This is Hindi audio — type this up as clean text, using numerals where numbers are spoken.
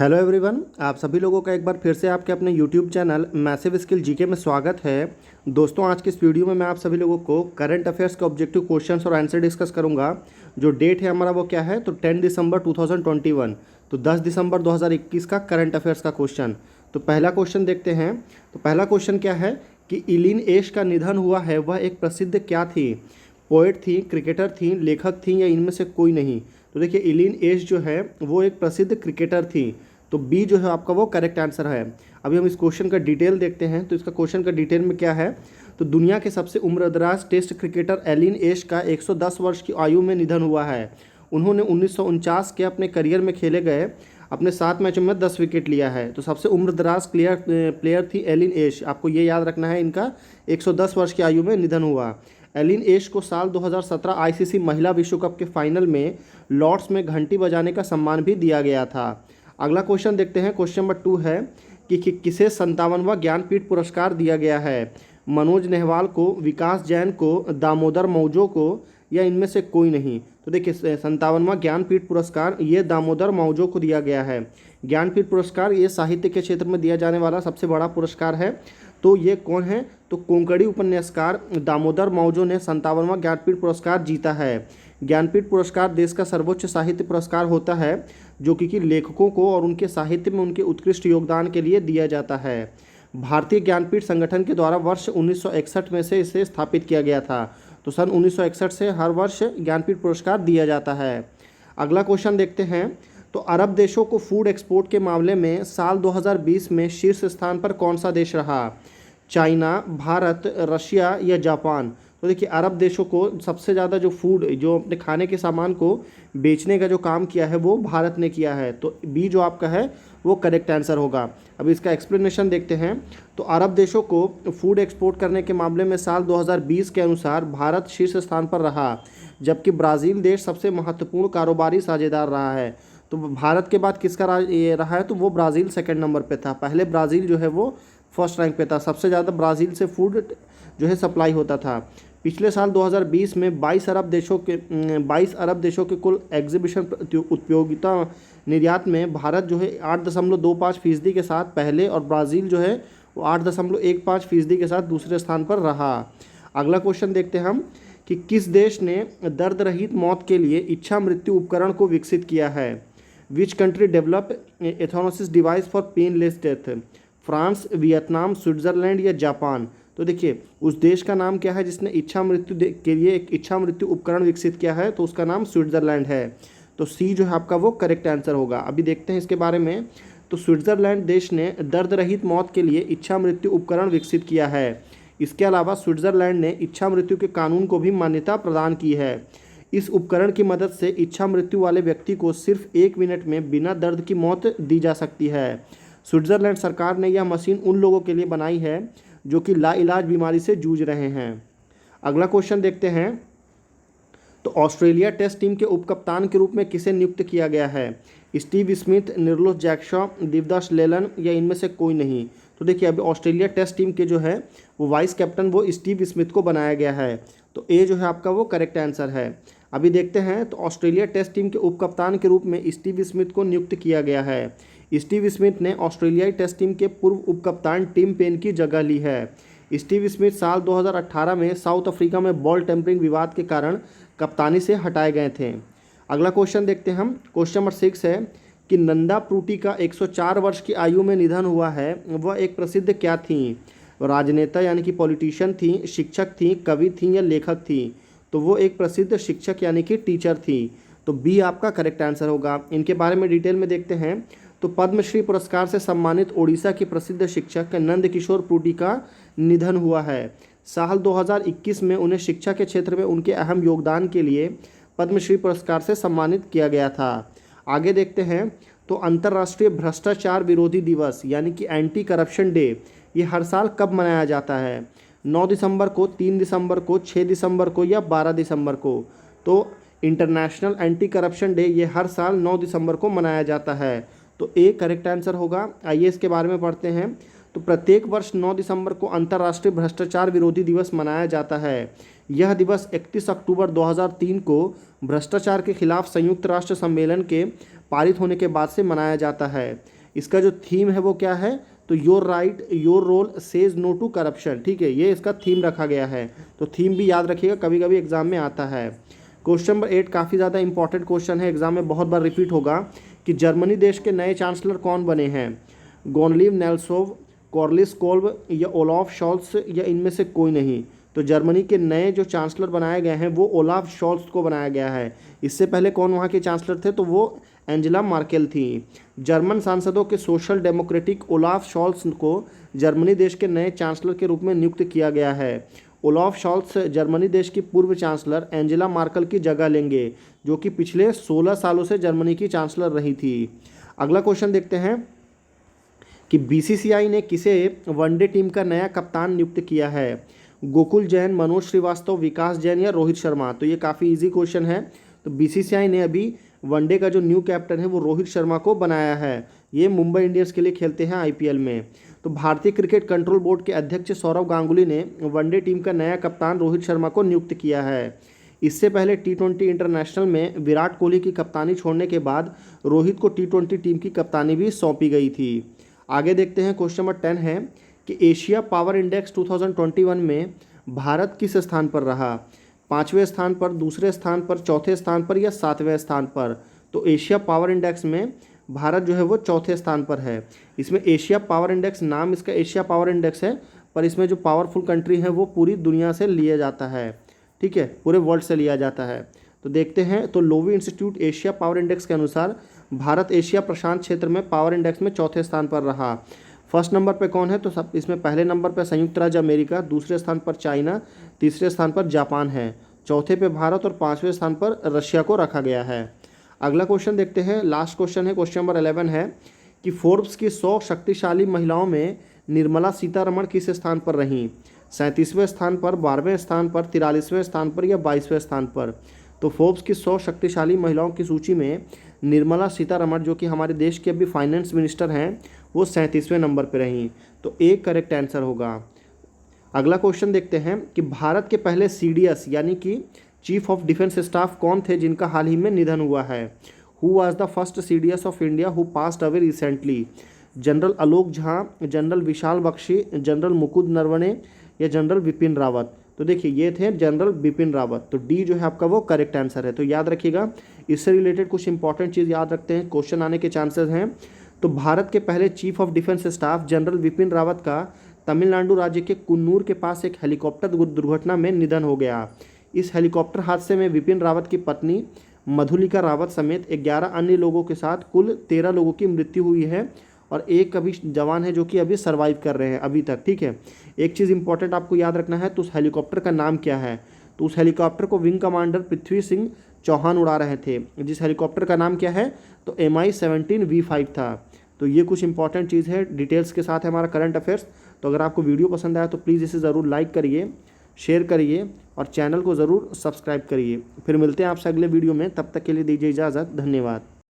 हेलो एवरीवन, आप सभी लोगों का एक बार फिर से आपके अपने YouTube channel massive skill GK में स्वागत है। दोस्तों, आज की इस वीडियो में मैं आप सभी लोगों को करंट अफेयर्स के ऑब्जेक्टिव क्वेश्चंस और आंसर डिस्कस करूंगा। जो डेट है हमारा वो क्या है, तो 10 दिसंबर 2021, तो 10 दिसंबर 2021 का करंट अफेयर्स का क्वेश्चन। तो पहला क्वेश्चन देखते हैं। तो पहला क्वेश्चन क्या है कि इलिन एश का निधन हुआ है, वह एक प्रसिद्ध क्या थी? पोएट थी, क्रिकेटर थी, लेखक थी या इनमें से कोई नहीं? तो देखिए, इलिन एश जो है वो एक प्रसिद्ध क्रिकेटर थी, तो बी जो है आपका वो करेक्ट आंसर है। अभी हम इस क्वेश्चन का डिटेल देखते हैं। तो इसका क्वेश्चन का डिटेल में क्या है, तो दुनिया के सबसे उम्रदराज टेस्ट क्रिकेटर एलिन एश का 110 वर्ष की आयु में निधन हुआ है। उन्होंने 1949 के अपने करियर में खेले गए अपने 7 मैचों में 10 विकेट लिया है। तो सबसे उम्रदराज प्लेयर थी एलिन एश, आपको ये याद रखना है। इनका 110 वर्ष की आयु में निधन हुआ। एलिन एश को साल 2017 आईसीसी महिला विश्व कप के फाइनल में लॉर्ड्स में घंटी बजाने का सम्मान भी दिया गया था। अगला क्वेश्चन देखते हैं। क्वेश्चन नंबर 2 है कि किसे 57वां ज्ञानपीठ पुरस्कार दिया गया है? मनोज नेहवाल को, विकास जैन को, दामोदर मौजो को या इनमें से कोई नहीं? तो देखिए, 57वां ज्ञानपीठ पुरस्कार ये दामोदर मौजो को दिया गया है। ज्ञानपीठ पुरस्कार ये साहित्य के क्षेत्र में दिया जाने वाला सबसे बड़ा पुरस्कार है। तो ये कौन है, तो कोंकणी उपन्यासकार दामोदर मौजो ने 57वां ज्ञानपीठ पुरस्कार जीता है। ज्ञानपीठ पुरस्कार देश का सर्वोच्च साहित्य पुरस्कार होता है, जो कि लेखकों को और उनके साहित्य में उनके उत्कृष्ट योगदान के लिए दिया जाता है। भारतीय ज्ञानपीठ संगठन के द्वारा वर्ष 1961 में से इसे स्थापित किया गया था। तो सन 1961 से हर वर्ष ज्ञानपीठ पुरस्कार दिया जाता है। अगला क्वेश्चन देखते हैं। तो अरब देशों को फूड एक्सपोर्ट के मामले में साल 2020 में शीर्ष स्थान पर कौन सा देश रहा? चाइना, भारत, रशिया या जापान? तो देखिए, अरब देशों को सबसे ज़्यादा जो फूड, जो अपने खाने के सामान को बेचने का जो काम किया है वो भारत ने किया है। तो बी जो आपका है वो करेक्ट आंसर होगा। अब इसका एक्सप्लेनेशन देखते हैं। तो अरब देशों को फूड एक्सपोर्ट करने के मामले में साल 2020 के अनुसार भारत शीर्ष स्थान पर रहा, जबकि ब्राज़ील देश सबसे महत्वपूर्ण कारोबारी साझेदार रहा है। तो भारत के बाद किसका ये रहा है, तो वो ब्राज़ील सेकंड नंबर पे था। पहले ब्राज़ील जो है वो फर्स्ट रैंक पे था। सबसे ज़्यादा ब्राज़ील से फूड जो है सप्लाई होता था। पिछले साल 2020 में 22 अरब देशों के कुल एग्जीबिशन उपयोगिता निर्यात में भारत जो है 8.25% के साथ पहले, और ब्राज़ील जो है वो 8.15% के साथ दूसरे स्थान पर रहा। अगला क्वेश्चन देखते हैं हम कि किस देश ने दर्द रहित मौत के लिए इच्छा मृत्यु उपकरण को विकसित किया है? Which country develop euthanasia device for painless death? France, Vietnam, Switzerland या जापान? तो देखिए, उस देश का नाम क्या है जिसने इच्छा मृत्यु के लिए एक इच्छा मृत्यु उपकरण विकसित किया है? तो उसका नाम स्विट्जरलैंड है। तो सी जो है आपका वो करेक्ट आंसर होगा। अभी देखते हैं इसके बारे में। तो स्विट्जरलैंड देश ने दर्द रहित मौत के लिए इच्छा मृत्यु उपकरण विकसित किया है। इसके अलावा स्विट्जरलैंड ने इच्छा मृत्यु के कानून को भी मान्यता प्रदान की है। इस उपकरण की मदद से इच्छा मृत्यु वाले व्यक्ति को सिर्फ 1 मिनट में बिना दर्द की मौत दी जा सकती है। स्विट्जरलैंड सरकार ने यह मशीन उन लोगों के लिए बनाई है जो कि लाइलाज बीमारी से जूझ रहे हैं। अगला क्वेश्चन देखते हैं। तो ऑस्ट्रेलिया टेस्ट टीम के उपकप्तान के रूप में किसे नियुक्त किया गया है? स्टीव स्मिथ, निर्लोच जैक्शॉ, देवदास लेलन या इनमें से कोई नहीं? तो देखिए, अभी ऑस्ट्रेलिया टेस्ट टीम के जो है वो वाइस कैप्टन वो स्टीव स्मिथ को बनाया गया है। तो ए जो है आपका वो करेक्ट आंसर है। अभी देखते हैं। तो ऑस्ट्रेलिया टेस्ट टीम के उपकप्तान के रूप में स्टीव स्मिथ को नियुक्त किया गया है। स्टीव स्मिथ ने ऑस्ट्रेलियाई टेस्ट टीम के पूर्व उपकप्तान टिम पेन की जगह ली है। स्टीव स्मिथ साल 2018 में साउथ अफ्रीका में बॉल टेम्परिंग विवाद के कारण कप्तानी से हटाए गए थे। अगला क्वेश्चन देखते हैं हम। क्वेश्चन नंबर 6 है कि नंदा प्रूटी का 104 वर्ष की आयु में निधन हुआ है, वह एक प्रसिद्ध क्या थी? राजनेता यानी कि पॉलिटिशियन थी, शिक्षक थी, कवि थी या लेखक थी? तो वो एक प्रसिद्ध शिक्षक यानी कि टीचर थी। तो बी आपका करेक्ट आंसर होगा। इनके बारे में डिटेल में देखते हैं। तो पद्मश्री पुरस्कार से सम्मानित ओडिशा के प्रसिद्ध शिक्षक नंद किशोर प्रूटी का निधन हुआ है। साल 2021 में उन्हें शिक्षा के क्षेत्र में उनके अहम योगदान के लिए पद्मश्री पुरस्कार से सम्मानित किया गया था। आगे देखते हैं। तो अंतर्राष्ट्रीय भ्रष्टाचार विरोधी दिवस यानी कि एंटी करप्शन डे ये हर साल कब मनाया जाता है? 9 दिसंबर को, 3 दिसंबर को, 6 दिसंबर को या 12 दिसंबर को? तो इंटरनेशनल एंटी करप्शन डे ये हर साल 9 दिसंबर को मनाया जाता है। तो ए करेक्ट आंसर होगा। आइए इसके बारे में पढ़ते हैं। तो प्रत्येक वर्ष 9 दिसंबर को अंतर्राष्ट्रीय भ्रष्टाचार विरोधी दिवस मनाया जाता है। यह दिवस 31 अक्टूबर 2003 को भ्रष्टाचार के खिलाफ संयुक्त राष्ट्र सम्मेलन के पारित होने के बाद से मनाया जाता है। इसका जो थीम है वो क्या है, तो your right your role says no to corruption. ठीक है, ये इसका थीम रखा गया है। तो थीम भी याद रखिएगा, कभी कभी एग्जाम में आता है। क्वेश्चन नंबर 8 काफ़ी ज़्यादा इंपॉर्टेंट क्वेश्चन है, एग्जाम में बहुत बार रिपीट होगा कि जर्मनी देश के नए चांसलर कौन बने हैं। गोनलीव नेल्सोव, कॉर्लिस कोल्ब या ओलाफ शॉल्स या इनमें से कोई नहीं। तो जर्मनी के नए जो चांसलर बनाए गए हैं वो ओलाफ शॉल्स को बनाया गया है। इससे पहले कौन वहाँ के चांसलर थे, तो वो एंजेला मार्केल थी। जर्मन सांसदों के सोशल डेमोक्रेटिक ओलाफ शॉल्स को जर्मनी देश के नए चांसलर के रूप में नियुक्त किया गया है। ओलाफ शॉल्स जर्मनी देश की पूर्व चांसलर एंजेला मार्केल की जगह लेंगे, जो कि पिछले 16 सालों से जर्मनी की चांसलर रही थी। अगला क्वेश्चन देखते हैं कि बीसीसीआई ने किसे वनडे टीम का नया कप्तान नियुक्त किया है। गोकुल जैन, मनोज श्रीवास्तव, विकास जैन या रोहित शर्मा। तो ये काफ़ी इजी क्वेश्चन है। तो बीसीसीआई ने अभी वनडे का जो न्यू कैप्टन है वो रोहित शर्मा को बनाया है। ये मुंबई इंडियंस के लिए खेलते हैं आईपीएल में। तो भारतीय क्रिकेट कंट्रोल बोर्ड के अध्यक्ष सौरव गांगुली ने वनडे टीम का नया कप्तान रोहित शर्मा को नियुक्त किया है। इससे पहले टी20 इंटरनेशनल में विराट कोहली की कप्तानी छोड़ने के बाद रोहित को टी20 टीम की कप्तानी भी सौंपी गई थी। आगे देखते हैं, क्वेश्चन नंबर 10 है कि एशिया पावर इंडेक्स 2021 में भारत किस स्थान पर रहा। 5वें स्थान पर, दूसरे स्थान पर, चौथे स्थान पर या 7वें स्थान पर। तो एशिया पावर इंडेक्स में भारत जो है वो चौथे स्थान पर है। इसमें एशिया पावर इंडेक्स, नाम इसका एशिया पावर इंडेक्स है, पर इसमें जो पावरफुल कंट्री है वो पूरी दुनिया से लिया जाता है। ठीक है, पूरे वर्ल्ड से लिया जाता है। तो देखते हैं, तो Loewi institute Asia power index के अनुसार भारत एशिया प्रशांत क्षेत्र में पावर इंडेक्स में चौथे स्थान पर रहा। फर्स्ट नंबर पे कौन है, तो सब इसमें पहले नंबर पे संयुक्त राज्य अमेरिका, दूसरे स्थान पर चाइना, तीसरे स्थान पर जापान है, चौथे पे भारत और 5वें स्थान पर रशिया को रखा गया है। अगला क्वेश्चन देखते हैं, लास्ट क्वेश्चन है, क्वेश्चन नंबर 11 है कि फोर्ब्स की 100 शक्तिशाली महिलाओं में निर्मला सीतारमण किस स्थान पर रहीं। 37वें स्थान पर, 12वें स्थान पर, 43वें स्थान पर या 22वें स्थान पर। तो फोर्ब्स की 100 शक्तिशाली महिलाओं की सूची में निर्मला सीतारमण, जो कि हमारे देश के अभी फाइनेंस मिनिस्टर हैं, वो 37वें नंबर पर रहीं। तो एक करेक्ट आंसर होगा। अगला क्वेश्चन देखते हैं कि भारत के पहले सीडीएस यानी कि चीफ ऑफ डिफेंस स्टाफ कौन थे जिनका हाल ही में निधन हुआ है। Who was the first CDS of India who passed away recently. General Alok Jha, general Vishal Bakshi, general Mukund Naravane या जनरल बिपिन रावत। तो देखिए ये थे जनरल बिपिन रावत। तो डी जो है आपका वो करेक्ट आंसर है। तो याद रखिएगा, इससे रिलेटेड कुछ इंपॉर्टेंट चीज़ याद रखते हैं, क्वेश्चन आने के चांसेस हैं। तो भारत के पहले chief of defence staff general Bipin Rawat का तमिलनाडु राज्य के कुन्नूर के पास एक हेलीकॉप्टर दुर्घटना में निधन हो गया। इस हेलीकॉप्टर हादसे में विपिन रावत की पत्नी मधुलिका रावत समेत 11 अन्य लोगों के साथ कुल 13 लोगों की मृत्यु हुई है और एक अभी जवान है जो कि अभी सर्वाइव कर रहे हैं अभी तक। ठीक है, एक चीज़ इंपॉर्टेंट आपको याद रखना है, तो उस हेलीकॉप्टर का नाम क्या है। तो उस हेलीकॉप्टर को विंग कमांडर पृथ्वी सिंह चौहान उड़ा रहे थे। जिस हेलीकॉप्टर का नाम क्या है, तो MI-17 V5 था। तो ये कुछ इंपॉर्टेंट चीज़ है, डिटेल्स के साथ है हमारा करंट अफेयर्स। तो अगर आपको वीडियो पसंद आया तो प्लीज़ इसे ज़रूर लाइक करिए, शेयर करिए और चैनल को ज़रूर सब्सक्राइब करिए। फिर मिलते हैं आपसे अगले वीडियो में, तब तक के लिए दीजिए इजाज़त। धन्यवाद।